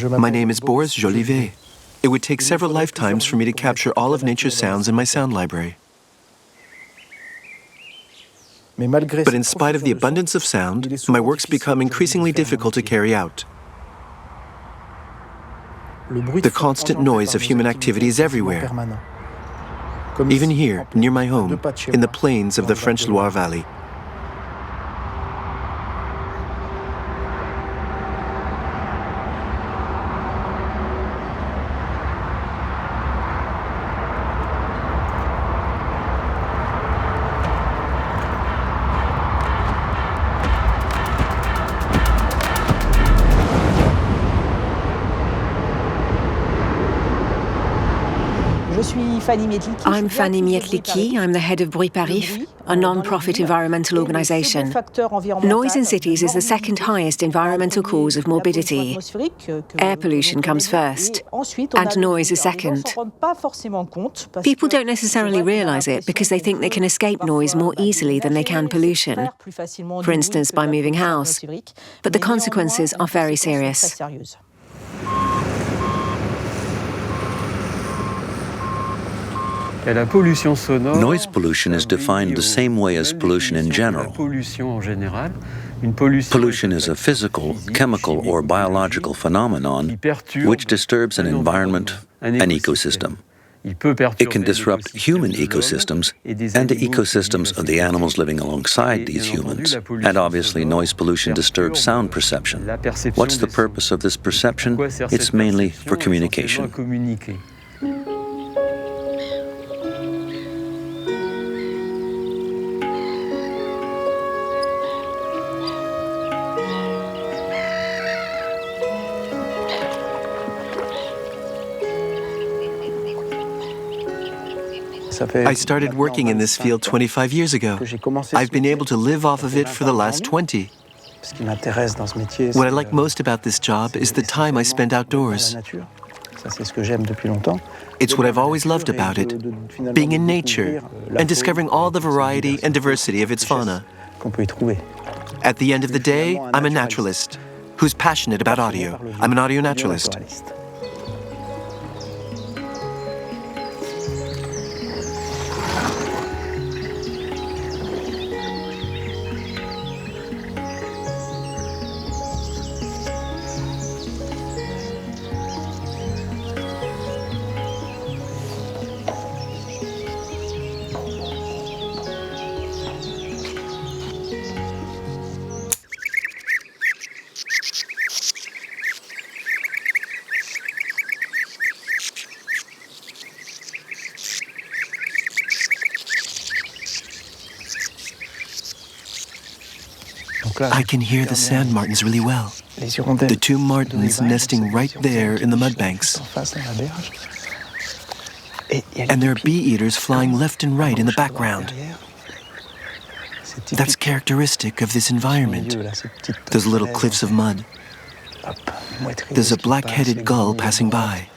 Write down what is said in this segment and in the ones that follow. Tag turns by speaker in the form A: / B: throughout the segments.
A: My name is Boris Jolivet. It would take several lifetimes for me to capture all of nature's sounds in my sound library. But in spite of the abundance of sound, my works become increasingly difficult to carry out. The constant noise of human activity is everywhere, even here, near my home, in the plains of the French Loire Valley.
B: I'm Fanny Mietlicki. I'm the head of Bruit Paris, a non-profit environmental organisation. Noise in cities is the second highest environmental cause of morbidity. Air pollution comes first, and noise is second. People don't necessarily realise it because they think they can escape noise more easily than they can pollution, for instance by moving house. But the consequences are very serious.
C: Noise pollution is defined the same way as pollution in general. Pollution is a physical, chemical, or biological phenomenon which disturbs an environment, an ecosystem. It can disrupt human ecosystems and the ecosystems of the animals living alongside these humans. And obviously, noise pollution disturbs sound perception. What's the purpose of this perception? It's mainly for communication.
A: I started working in this field 25 years ago. I've been able to live off of it for the last 20. What I like most about this job is the time I spend outdoors. It's what I've always loved about it, being in nature and discovering all the variety and diversity of its fauna. At the end of the day, I'm a naturalist who's passionate about audio. I'm an audio naturalist. I can hear the sand martins really well. The two martins nesting right there in the mud banks. And there are bee-eaters flying left and right in the background. That's characteristic of this environment, those little cliffs of mud. There's a black-headed gull passing by.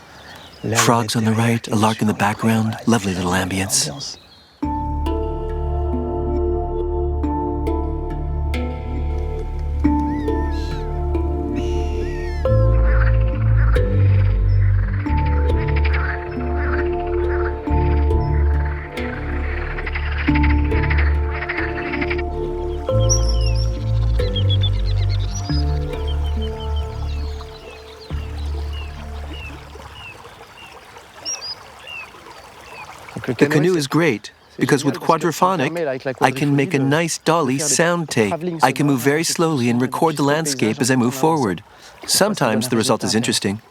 A: Frogs on the right, a lark in the background, lovely little ambience. The canoe is great because with quadraphonic, I can make a nice dolly sound tape. I can move very slowly and record the landscape as I move forward. Sometimes the result is interesting.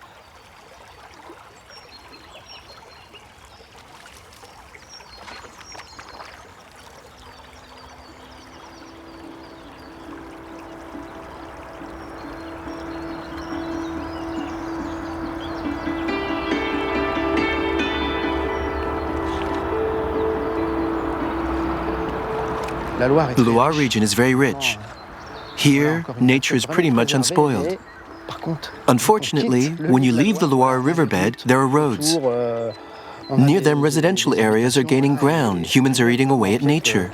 A: The Loire region is very rich. Here, nature is pretty much unspoiled. Unfortunately, when you leave the Loire riverbed, there are roads. Near them, residential areas are gaining ground. Humans are eating away at nature.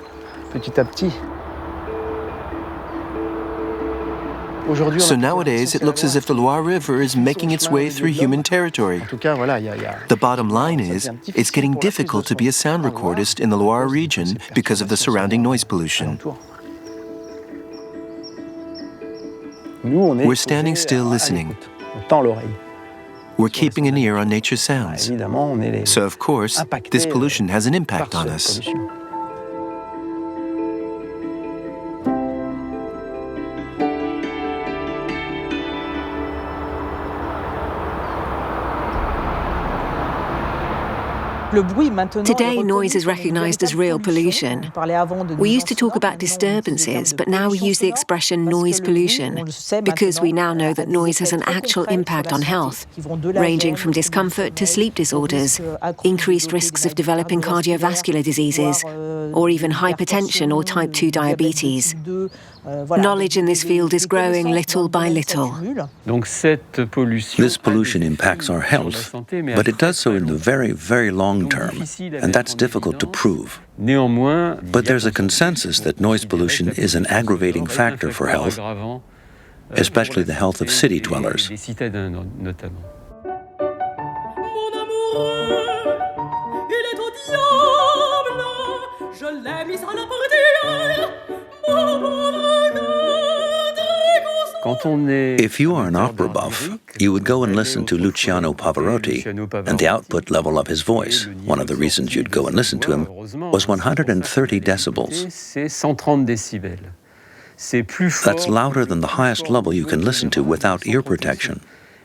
A: So nowadays, it looks as if the Loire River is making its way through human territory. The bottom line is, it's getting difficult to be a sound recordist in the Loire region because of the surrounding noise pollution. We're standing still listening. We're keeping an ear on nature's sounds. So, of course, this pollution has an impact on us.
B: Today, noise is recognized as real pollution. We used to talk about disturbances, but now we use the expression noise pollution because we now know that noise has an actual impact on health, ranging from discomfort to sleep disorders, increased risks of developing cardiovascular diseases, or even hypertension or type 2 diabetes. Knowledge in this field is growing little by little.
C: This pollution impacts our health, but it does so in the very, very long term, and that's difficult to prove. But there's a consensus that noise pollution is an aggravating factor for health, especially the health of city dwellers. If you are an opera buff, you would go and listen to Luciano Pavarotti, and the output level of his voice, one of the reasons you'd go and listen to him, was 130 decibels. That's louder than the highest level you can listen to without ear protection.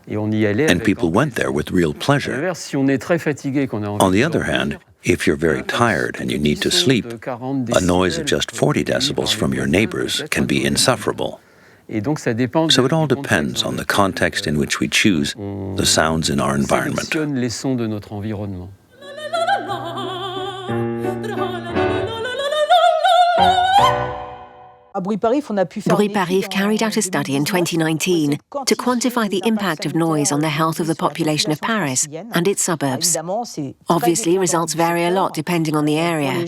C: And people went there with real pleasure. On the other hand, if you're very tired and you need to sleep, a noise of just 40 decibels from your neighbors can be insufferable. So it all depends on the context in which we choose the sounds in our environment.
B: Bruit carried out a study in 2019 to quantify the impact of noise on the health of the population of Paris and its suburbs. Obviously, results vary a lot depending on the area.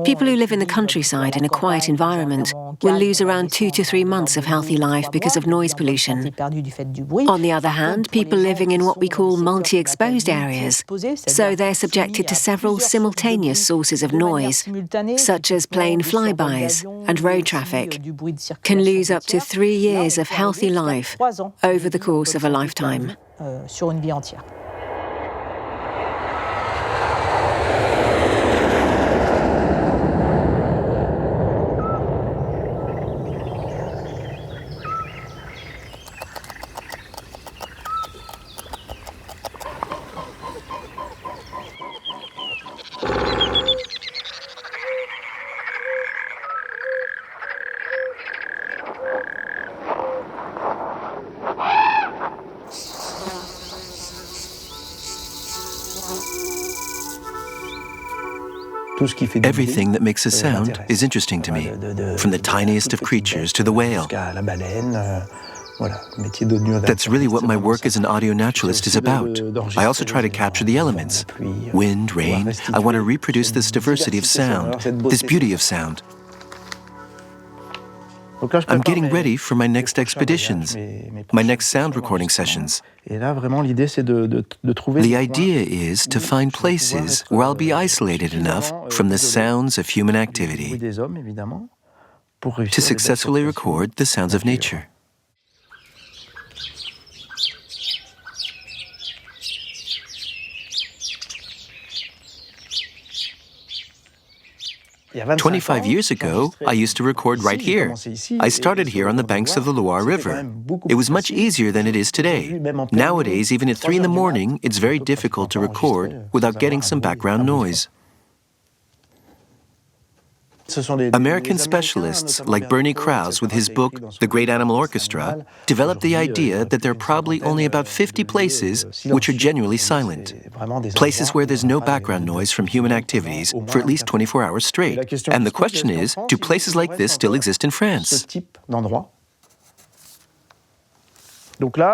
B: People who live in the countryside in a quiet environment will lose around 2 to 3 months of healthy life because of noise pollution. On the other hand, people living in what we call multi-exposed areas, so they're subjected to several simultaneous sources of noise, such as plane flybys and road traffic, can lose up to 3 years of healthy life over the course of a lifetime.
A: Everything that makes a sound is interesting to me, from the tiniest of creatures to the whale. That's really what my work as an audio naturalist is about. I also try to capture the elements. Wind, rain. I want to reproduce this diversity of sound, this beauty of sound. I'm getting ready for my next expeditions, my next sound recording sessions. The idea is to find places where I'll be isolated enough from the sounds of human activity to successfully record the sounds of nature. 25 years ago, I used to record right here. I started here on the banks of the Loire River. It was much easier than it is today. Nowadays, even at 3 in the morning, it's very difficult to record without getting some background noise. American specialists like Bernie Krause with his book, The Great Animal Orchestra, developed the idea that there are probably only about 50 places which are genuinely silent, places where there's no background noise from human activities for at least 24 hours straight. And the question is, do places like this still exist in France?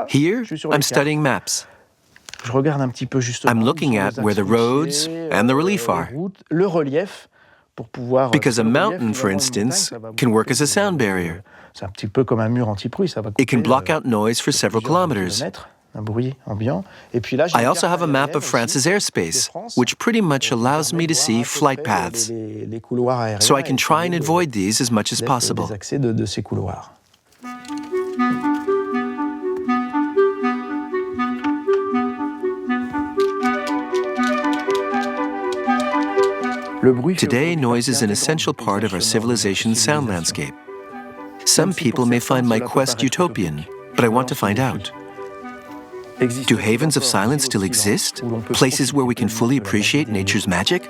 A: Here, I'm studying maps. I'm looking at where the roads and the relief are. Because a mountain, for instance, can work as a sound barrier. It can block out noise for several kilometers. I also have a map of France's airspace, which pretty much allows me to see flight paths, so I can try and avoid these as much as possible. Today, noise is an essential part of our civilization's sound landscape. Some people may find my quest utopian, but I want to find out. Do havens of silence still exist? Places where we can fully appreciate nature's magic?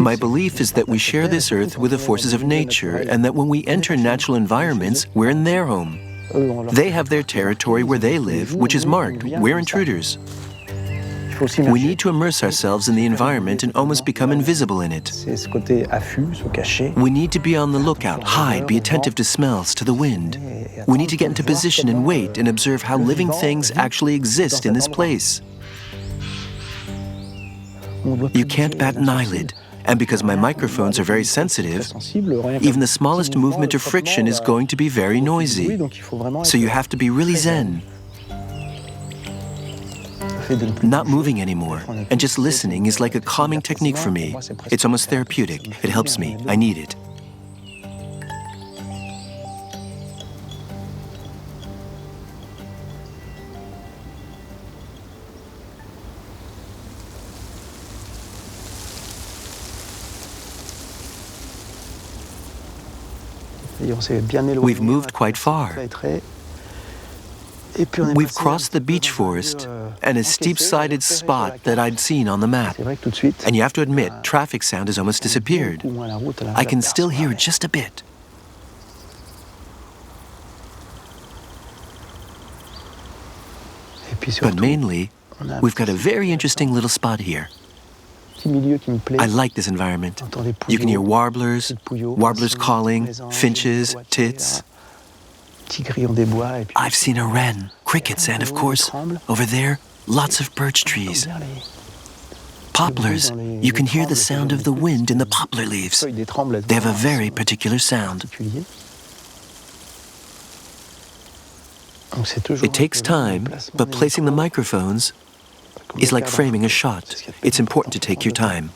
A: My belief is that we share this earth with the forces of nature, and that when we enter natural environments, we're in their home. They have their territory where they live, which is marked. We're intruders. We need to immerse ourselves in the environment and almost become invisible in it. We need to be on the lookout, hide, be attentive to smells, to the wind. We need to get into position and wait and observe how living things actually exist in this place. You can't bat an eyelid, and because my microphones are very sensitive, even the smallest movement or friction is going to be very noisy. So you have to be really zen. Not moving anymore, and just listening is like a calming technique for me. It's almost therapeutic. It helps me. I need it. We've moved quite far. We've crossed the beech forest and a steep-sided spot that I'd seen on the map. And you have to admit, traffic sound has almost disappeared. I can still hear it just a bit. But mainly, we've got a very interesting little spot here. I like this environment. You can hear warblers calling, finches, tits. I've seen a wren, crickets, and of course, over there, lots of birch trees. Poplars, you can hear the sound of the wind in the poplar leaves. They have a very particular sound. It takes time, but placing the microphones is like framing a shot. It's important to take your time.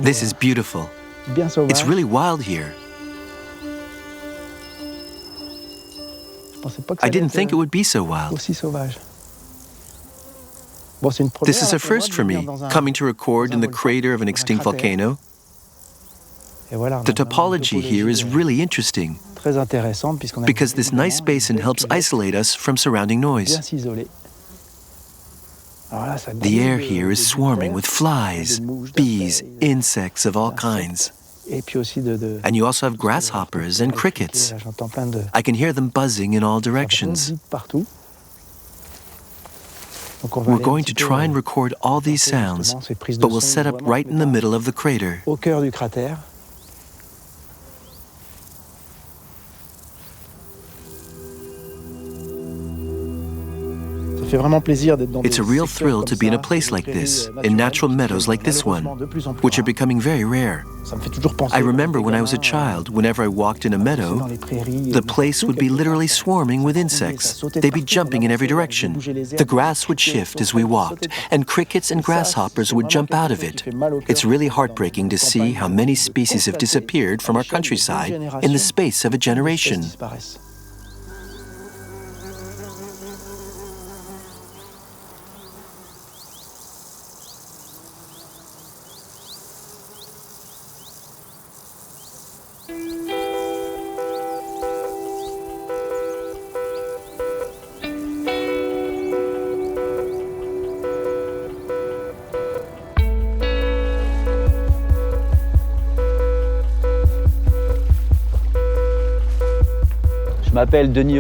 A: This is beautiful. It's really wild here. I didn't think it would be so wild. This is a first for me, coming to record in the crater of an extinct volcano. The topology here is really interesting because this nice basin helps isolate us from surrounding noise. The air here is swarming with flies, bees, insects of all kinds. And you also have grasshoppers and crickets. I can hear them buzzing in all directions. We're going to try and record all these sounds, but we'll set up right in the middle of the crater. It's a real thrill to be in a place like this, in natural meadows like this one, which are becoming very rare. I remember when I was a child, whenever I walked in a meadow, the place would be literally swarming with insects. They'd be jumping in every direction. The grass would shift as we walked, and crickets and grasshoppers would jump out of it. It's really heartbreaking to see how many species have disappeared from our countryside in the space of a generation.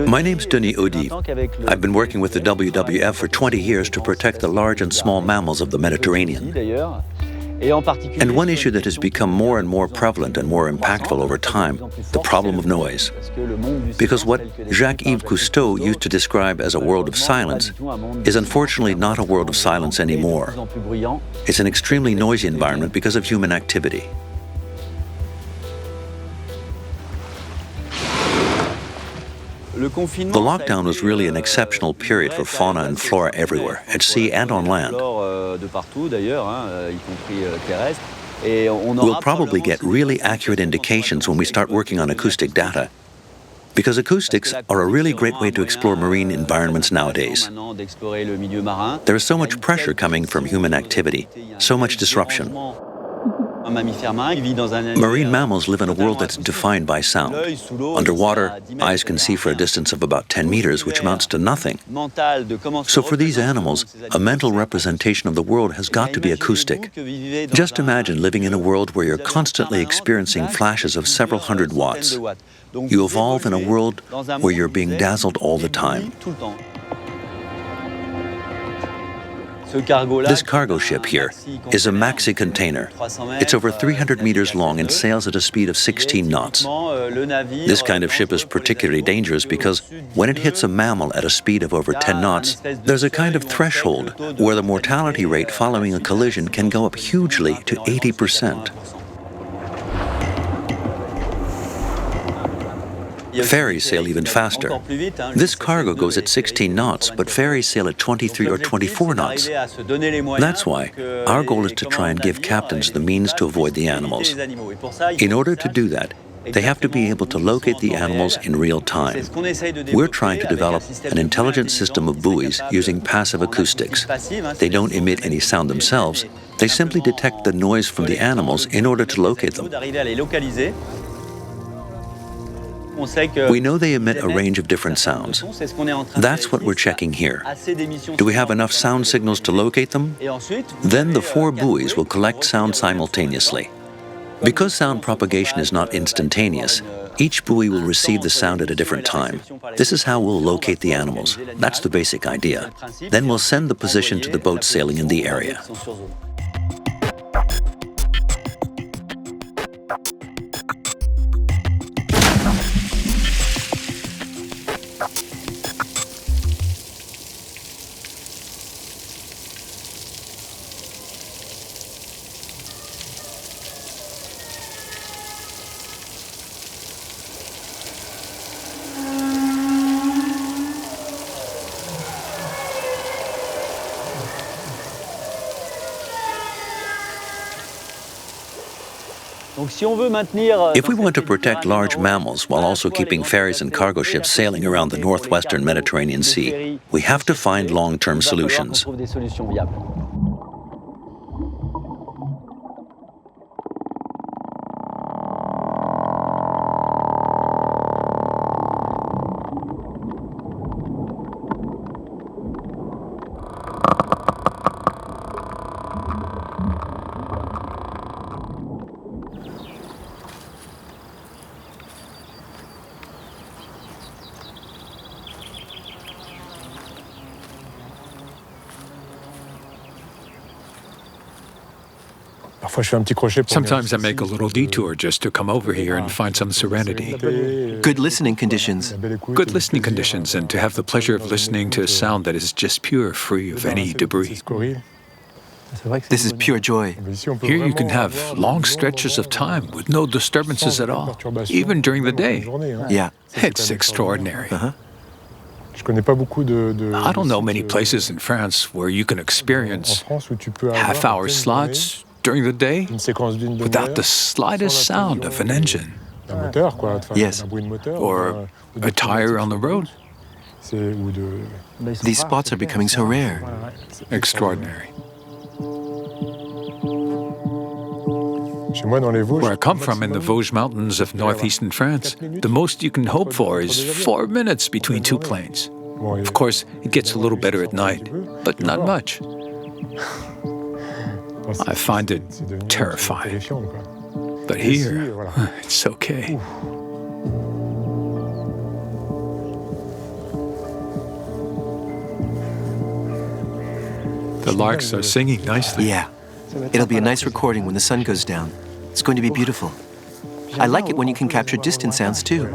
C: My name's Denis Audi. I've been working with the WWF for 20 years to protect the large and small mammals of the Mediterranean. And one issue that has become more and more prevalent and more impactful over time, the problem of noise. Because what Jacques-Yves Cousteau used to describe as a world of silence is unfortunately not a world of silence anymore. It's an extremely noisy environment because of human activity. The lockdown was really an exceptional period for fauna and flora everywhere, at sea and on land. We'll probably get really accurate indications when we start working on acoustic data, because acoustics are a really great way to explore marine environments nowadays. There is so much pressure coming from human activity, so much disruption. Marine mammals live in a world that's defined by sound. Underwater, eyes can see for a distance of about 10 meters, which amounts to nothing. So for these animals, a mental representation of the world has got to be acoustic. Just imagine living in a world where you're constantly experiencing flashes of several hundred watts. You evolve in a world where you're being dazzled all the time. This cargo ship here is a maxi container. It's over 300 meters long and sails at a speed of 16 knots. This kind of ship is particularly dangerous because when it hits a mammal at a speed of over 10 knots, there's a kind of threshold where the mortality rate following a collision can go up hugely to 80%. Ferries sail even faster. This cargo goes at 16 knots, but ferries sail at 23 or 24 knots. That's why our goal is to try and give captains the means to avoid the animals. In order to do that, they have to be able to locate the animals in real time. We're trying to develop an intelligent system of buoys using passive acoustics. They don't emit any sound themselves. They simply detect the noise from the animals in order to locate them. We know they emit a range of different sounds. That's what we're checking here. Do we have enough sound signals to locate them? Then the 4 buoys will collect sound simultaneously. Because sound propagation is not instantaneous, each buoy will receive the sound at a different time. This is how we'll locate the animals. That's the basic idea. Then we'll send the position to the boat sailing in the area. If we want to protect large mammals while also keeping ferries and cargo ships sailing around the northwestern Mediterranean Sea, we have to find long-term solutions.
D: Sometimes I make a little detour just to come over here and find some serenity.
A: Good listening conditions.
D: Good listening conditions, and to have the pleasure of listening to a sound that is just pure, free of any debris.
A: This is pure joy.
D: Here you can have long stretches of time with no disturbances at all, even during the day.
A: Yeah.
D: It's extraordinary.
A: Uh-huh.
D: I don't know many places in France where you can experience half-hour slots during the day without the slightest sound of an engine.
A: Yes.
D: Or a tire on the road.
A: These spots are becoming so rare.
D: Extraordinary. Where I come from in the Vosges Mountains of northeastern France, the most you can hope for is 4 minutes between two planes. Of course, it gets a little better at night, but not much. I find it terrifying. But here, it's okay. The larks are singing nicely.
A: Yeah. It'll be a nice recording when the sun goes down. It's going to be beautiful. I like it when you can capture distant sounds too.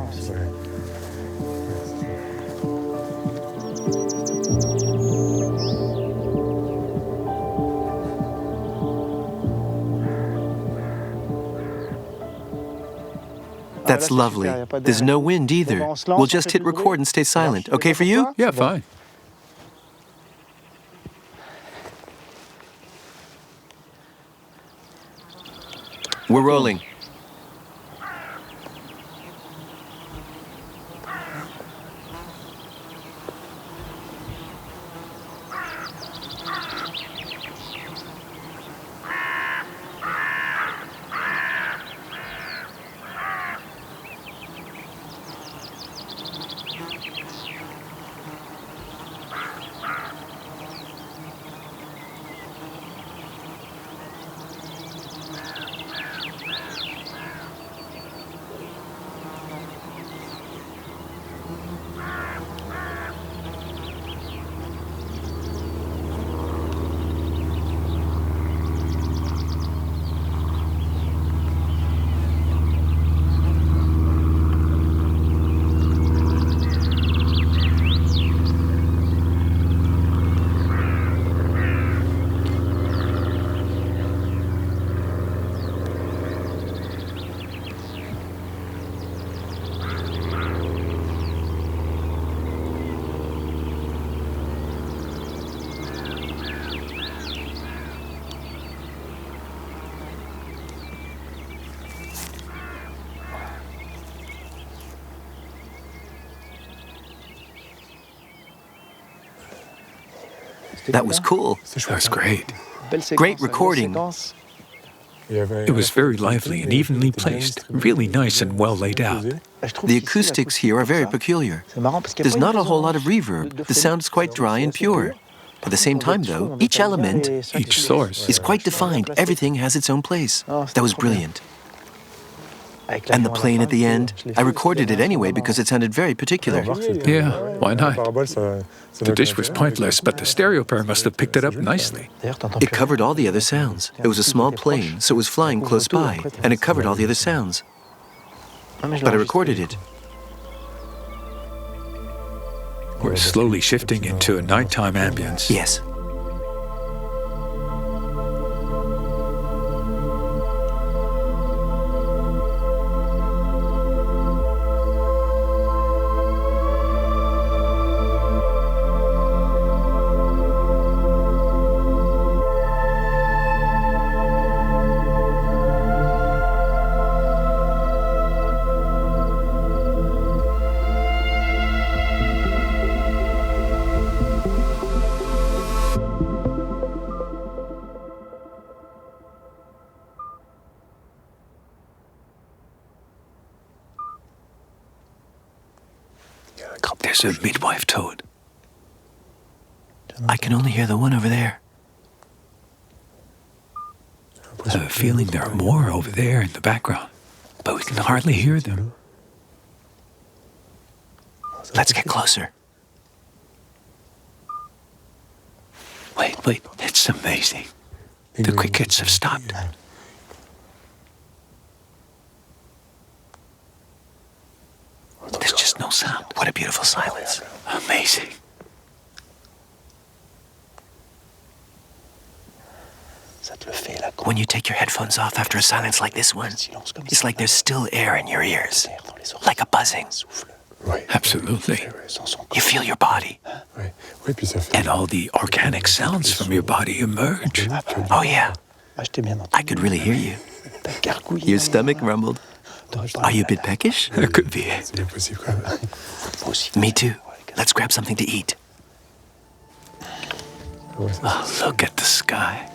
A: That's lovely. There's no wind either. We'll just hit record and stay silent. Okay for you?
D: Yeah, fine.
A: We're rolling. That was cool.
D: That's great.
A: Great recording.
D: It was very lively and evenly placed, really nice and well laid out.
A: The acoustics here are very peculiar. There's not a whole lot of reverb. The sound is quite dry and pure. At the same time, though, each element,
D: Each source.
A: is quite defined. Everything has its own place. That was brilliant. And the plane at the end, I recorded it anyway because it sounded very particular.
D: Yeah, why not? The dish was pointless, but the stereo pair must have picked it up nicely.
A: It covered all the other sounds. It was a small plane, so it was flying close by, and it covered all the other sounds. But I recorded it.
D: We're slowly shifting into a nighttime ambience.
A: Yes.
D: There's a midwife toad.
A: I can only hear the one over there.
D: I have a feeling there are more over there in the background, but we can hardly hear them.
A: Let's get closer.
D: Wait, it's amazing. The crickets have stopped. There's just no sound.
A: What a beautiful silence.
D: Amazing.
A: When you take your headphones off after a silence like this one, it's like there's still air in your ears, like a buzzing.
D: Absolutely.
A: You feel your body.
D: And all the organic sounds from your body emerge.
A: Oh yeah, I could really hear you. Your stomach rumbled. Are you a bit peckish?
D: That could be it.
A: Me too. Let's grab something to eat.
D: Oh, look at the sky.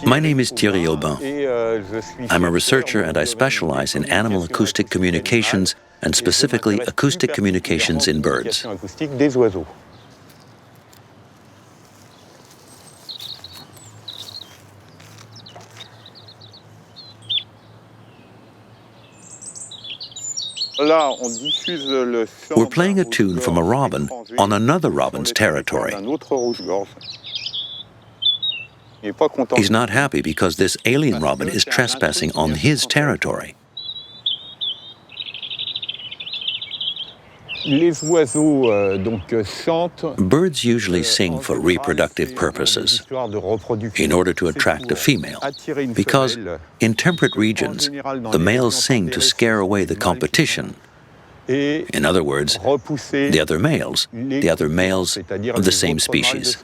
C: My name is Thierry. I'm a researcher and I specialize in animal acoustic communications and specifically acoustic communications in birds. We're playing a tune from a robin on another robin's territory. He's not happy because this alien robin is trespassing on his territory. Birds usually sing for reproductive purposes in order to attract a female, because in temperate regions, the males sing to scare away the competition. In other words, the other males of the same species.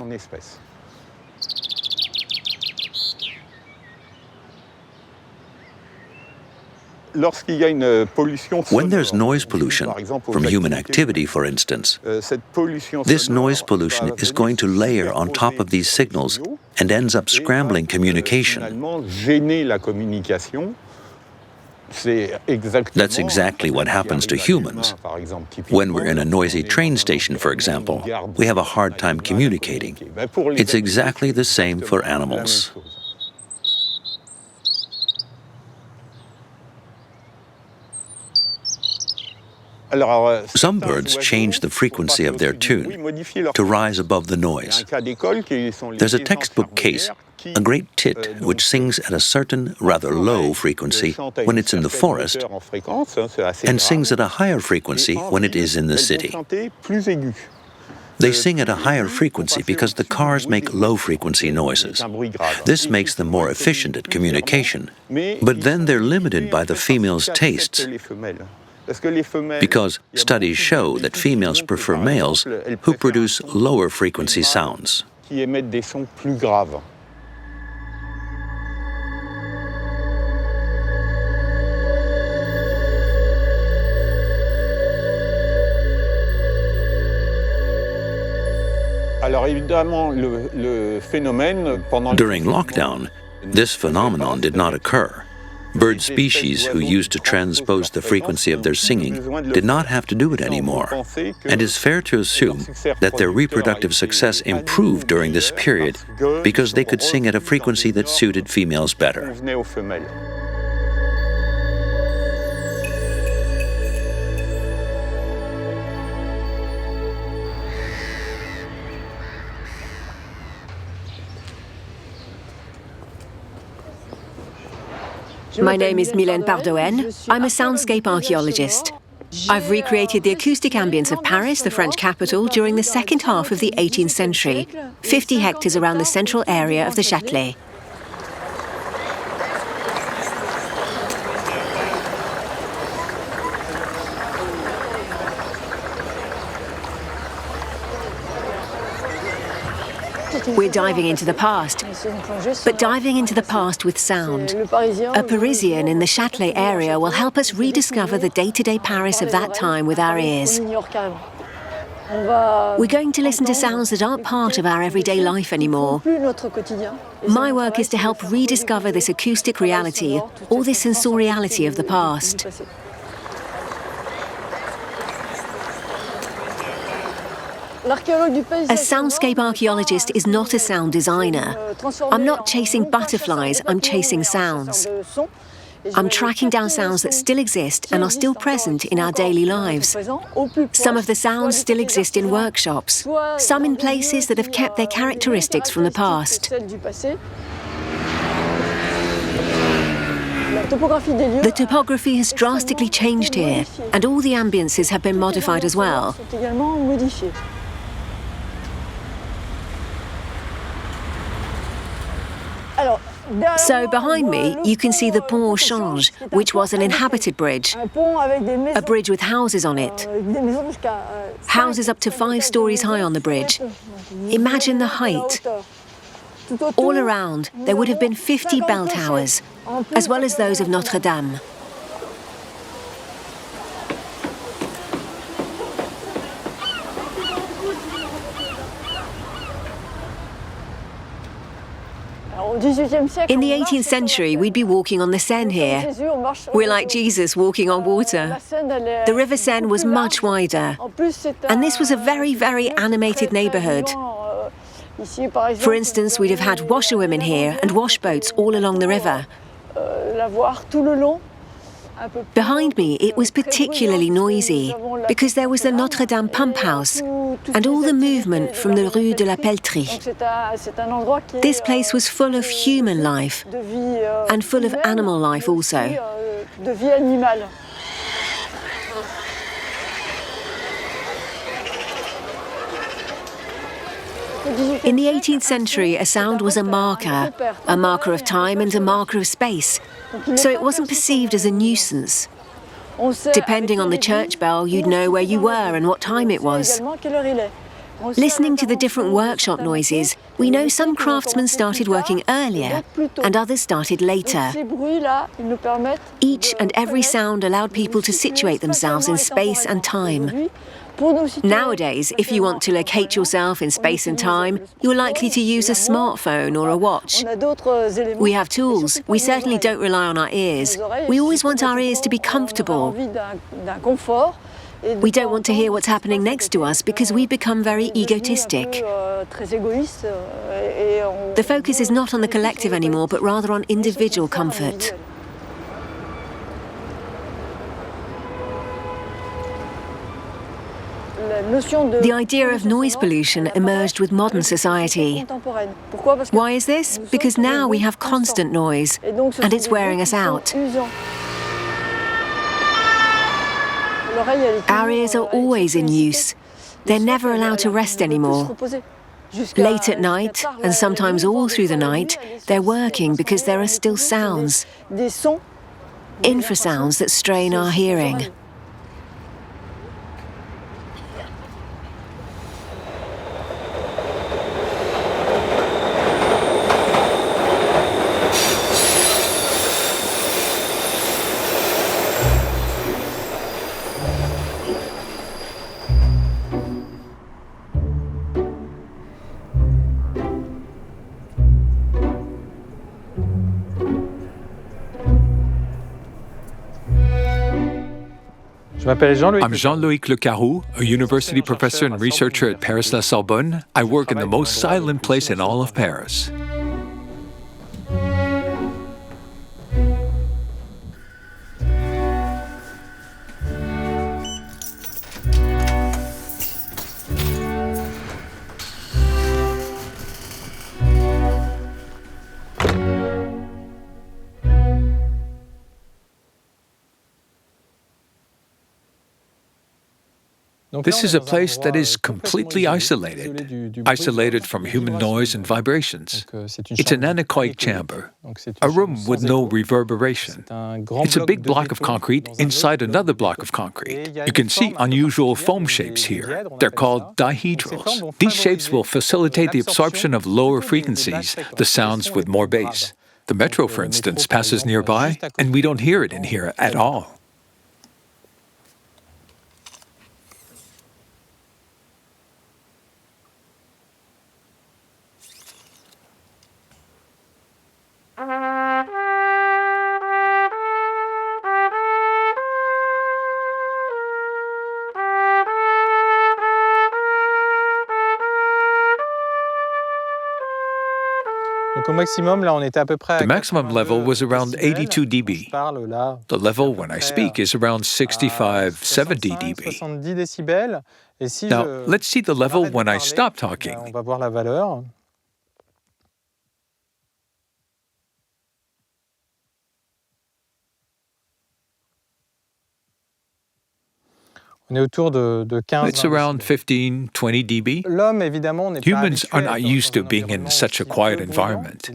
C: When there's noise pollution, from human activity for instance, this noise pollution is going to layer on top of these signals and ends up scrambling communication. That's exactly what happens to humans. When we're in a noisy train station, for example, we have a hard time communicating. It's exactly the same for animals. Some birds change the frequency of their tune to rise above the noise. There's a textbook case, a great tit which sings at a certain rather low frequency when it's in the forest and sings at a higher frequency when it is in the city. They sing at a higher frequency because the cars make low-frequency noises. This makes them more efficient at communication, but then they're limited by the female's tastes. Because studies show that females prefer males who produce lower frequency sounds. During lockdown, this phenomenon did not occur. Bird species who used to transpose the frequency of their singing did not have to do it anymore, and it's fair to assume that their reproductive success improved during this period because they could sing at a frequency that suited females better.
B: My name is Mylène Pardoen. I'm a soundscape archaeologist. I've recreated the acoustic ambience of Paris, the French capital, during the second half of the 18th century, 50 hectares around the central area of the Châtelet. We're diving into the past, but diving into the past with sound. A Parisian in the Châtelet area will help us rediscover the day-to-day Paris of that time with our ears. We're going to listen to sounds that aren't part of our everyday life anymore. My work is to help rediscover this acoustic reality, or this sensoriality of the past. A soundscape archaeologist is not a sound designer. I'm not chasing butterflies, I'm chasing sounds. I'm tracking down sounds that still exist and are still present in our daily lives. Some of the sounds still exist in workshops, some in places that have kept their characteristics from the past. The topography has drastically changed here, and all the ambiances have been modified as well. So behind me, you can see the Pont au Change, which was an inhabited bridge, a bridge with houses on it. Houses up to 5 stories high on the bridge. Imagine the height. All around, there would have been 50 bell towers, as well as those of Notre Dame. In the 18th century, we'd be walking on the Seine here. We're like Jesus walking on water. The River Seine was much wider, and this was a very, very animated neighbourhood. For instance, we'd have had washerwomen here and washboats all along the river. Behind me, it was particularly noisy, because there was the Notre Dame pump house and all the movement from the Rue de la Pelletrie. This place was full of human life and full of animal life also. In the 18th century, a sound was a marker of time and a marker of space, so it wasn't perceived as a nuisance. Depending on the church bell, you'd know where you were and what time it was. Listening to the different workshop noises, we know some craftsmen started working earlier and others started later. Each and every sound allowed people to situate themselves in space and time. Nowadays, if you want to locate yourself in space and time, you're likely to use a smartphone or a watch. We have tools. We certainly don't rely on our ears. We always want our ears to be comfortable. We don't want to hear what's happening next to us because we become very egotistic. The focus is not on the collective anymore, but rather on individual comfort. The idea of noise pollution emerged with modern society. Why is this? Because now we have constant noise, and it's wearing us out. Our ears are always in use. They're never allowed to rest anymore. Late at night, and sometimes all through the night, they're working because there are still sounds. Infrasounds that strain our hearing.
D: I'm Jean-Loïc Le Carroux, a university professor and researcher at Paris-La Sorbonne. I work in the most silent place in all of Paris. This is a place that is completely isolated from human noise and vibrations. It's an anechoic chamber, a room with no reverberation. It's a big block of concrete inside another block of concrete. You can see unusual foam shapes here. They're called dihedrals. These shapes will facilitate the absorption of lower frequencies, the sounds with more bass. The metro, for instance, passes nearby, and we don't hear it in here at all. The maximum level was around 82 dB. The level when I speak is around 65, 70 dB. Now, let's see the level when I stop talking. It's around 15, 20 dB. Humans are not used to being in such a quiet environment.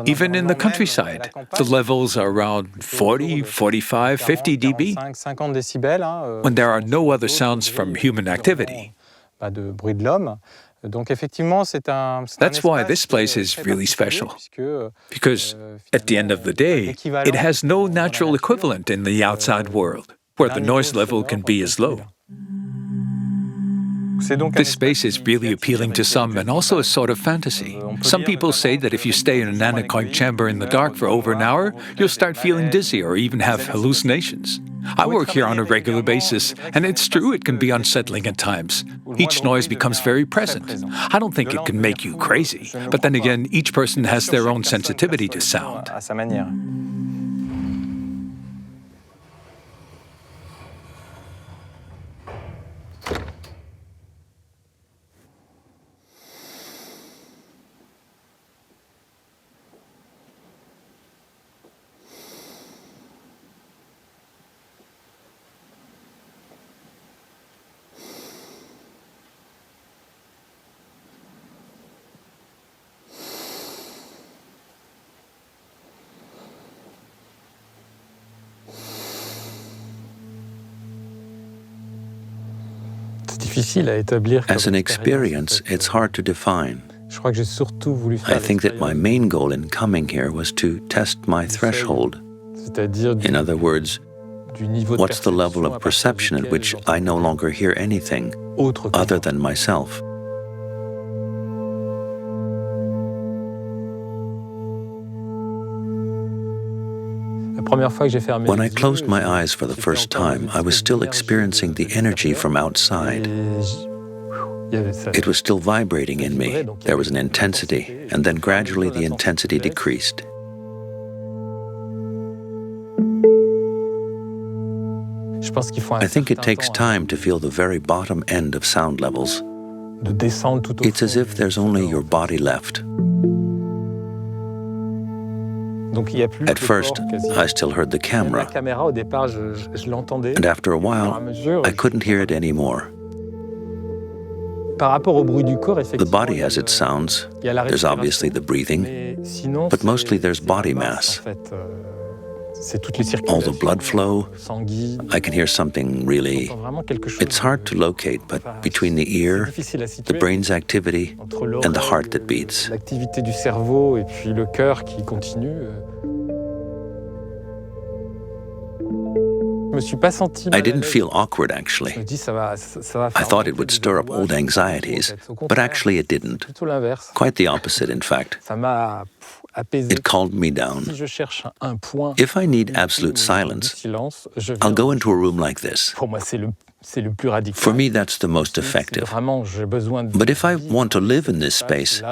D: Even in the countryside, the levels are around 40, 45, 50 dB when there are no other sounds from human activity. That's why this place is really special, because at the end of the day, it has no natural equivalent in the outside world, where the noise level can be as low. This space is really appealing to some and also a sort of fantasy. Some people say that if you stay in an anechoic chamber in the dark for over an hour, you'll start feeling dizzy or even have hallucinations. I work here on a regular basis, and it's true it can be unsettling at times. Each noise becomes very present. I don't think it can make you crazy, but then again, each person has their own sensitivity to sound.
C: As an experience, it's hard to define. I think that my main goal in coming here was to test my threshold. In other words, what's the level of perception at which I no longer hear anything other than myself? When I closed my eyes for the first time, I was still experiencing the energy from outside. It was still vibrating in me. There was an intensity, and then gradually the intensity decreased. I think it takes time to feel the very bottom end of sound levels. It's as if there's only your body left. At first, I still heard the camera, and after a while, I couldn't hear it anymore. The body has its sounds. There's obviously the breathing, but mostly there's body mass. All the blood flow, I can hear something really... It's hard to locate, but between the ear, the brain's activity, and the heart that beats. I didn't feel awkward, actually. I thought it would stir up old anxieties, but actually it didn't. Quite the opposite, in fact. It calmed me down. If I need absolute silence, I'll go into a room like this. For me, that's the most effective. But if I want to live in this space,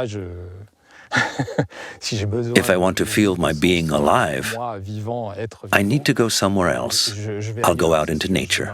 C: if I want to feel my being alive, I need to go somewhere else. I'll go out into nature.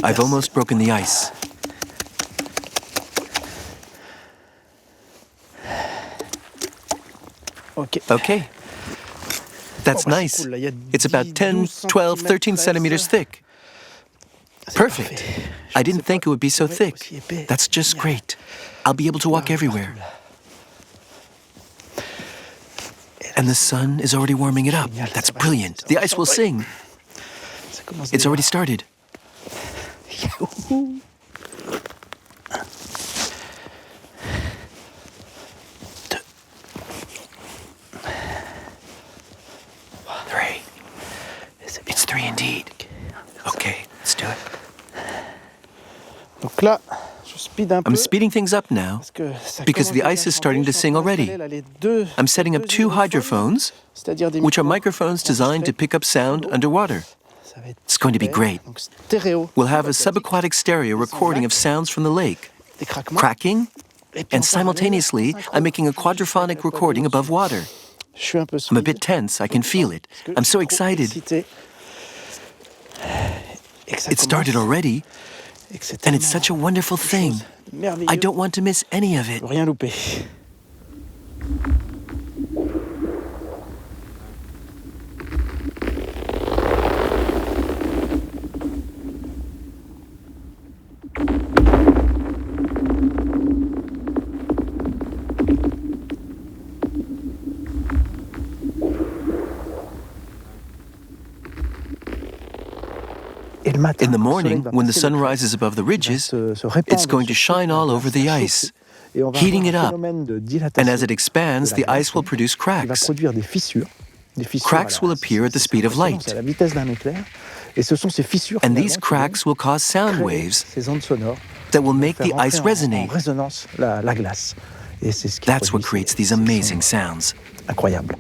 A: I've almost broken the ice. Okay. That's nice. It's about 10, 12, 13 centimeters thick. Perfect. I didn't think it would be so thick. That's just great. I'll be able to walk everywhere. And the sun is already warming it up. That's brilliant. The ice will sing. It's already started. Three. It's three indeed. Okay, let's do it. I'm speeding things up now because the ice is starting to sing already. I'm setting up 2 hydrophones, which are microphones designed to pick up sound underwater. It's going to be great. We'll have a subaquatic stereo recording of sounds from the lake, cracking, and simultaneously I'm making a quadraphonic recording above water. I'm a bit tense, I can feel it. I'm so excited. It started already, and it's such a wonderful thing. I don't want to miss any of it. In the morning, when the sun rises above the ridges, it's going to shine all over the ice, heating it up. And as it expands, the ice will produce cracks. Cracks will appear at the speed of light. And these cracks will cause sound waves that will make the ice resonate. That's what creates these amazing sounds.
E: Incroyable.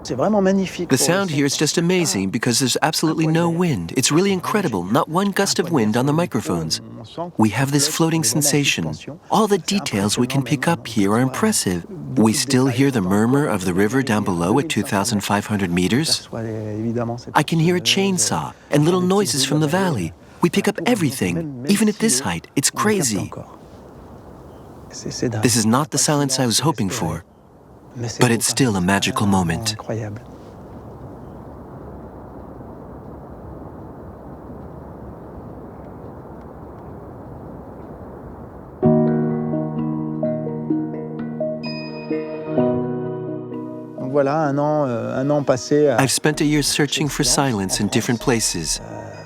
A: The sound here is just amazing because there's absolutely no wind. It's really incredible, not one gust of wind on the microphones. We have this floating sensation. All the details we can pick up here are impressive. We still hear the murmur of the river down below at 2,500 meters. I can hear a chainsaw and little noises from the valley. We pick up everything, even at this height. It's crazy. This is not the silence I was hoping for, but it's still a magical moment. I've spent a year searching for silence in different places,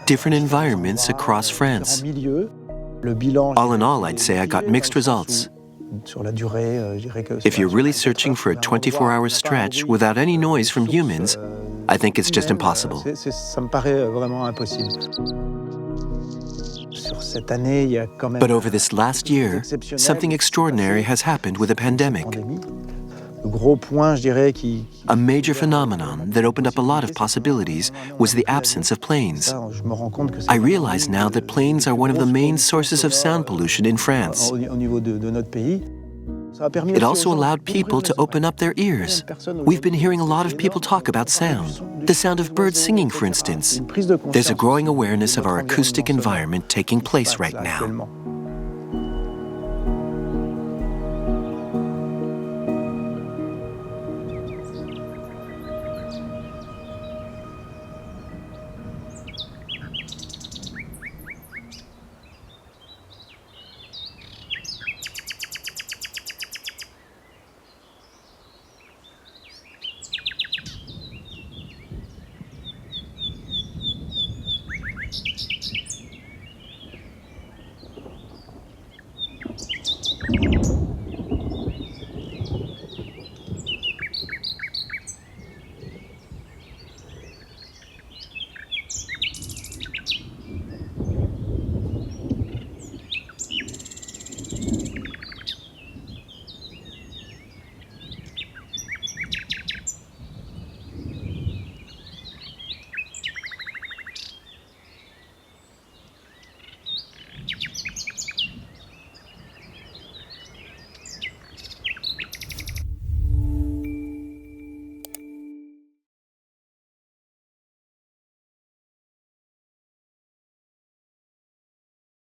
A: different environments across France. All in all, I'd say I got mixed results. If you're really searching for a 24-hour stretch without any noise from humans, I think it's just impossible. But over this last year, something extraordinary has happened with the pandemic. A major phenomenon that opened up a lot of possibilities was the absence of planes. I realize now that planes are one of the main sources of sound pollution in France. It also allowed people to open up their ears. We've been hearing a lot of people talk about sound. The sound of birds singing, for instance. There's a growing awareness of our acoustic environment taking place right now.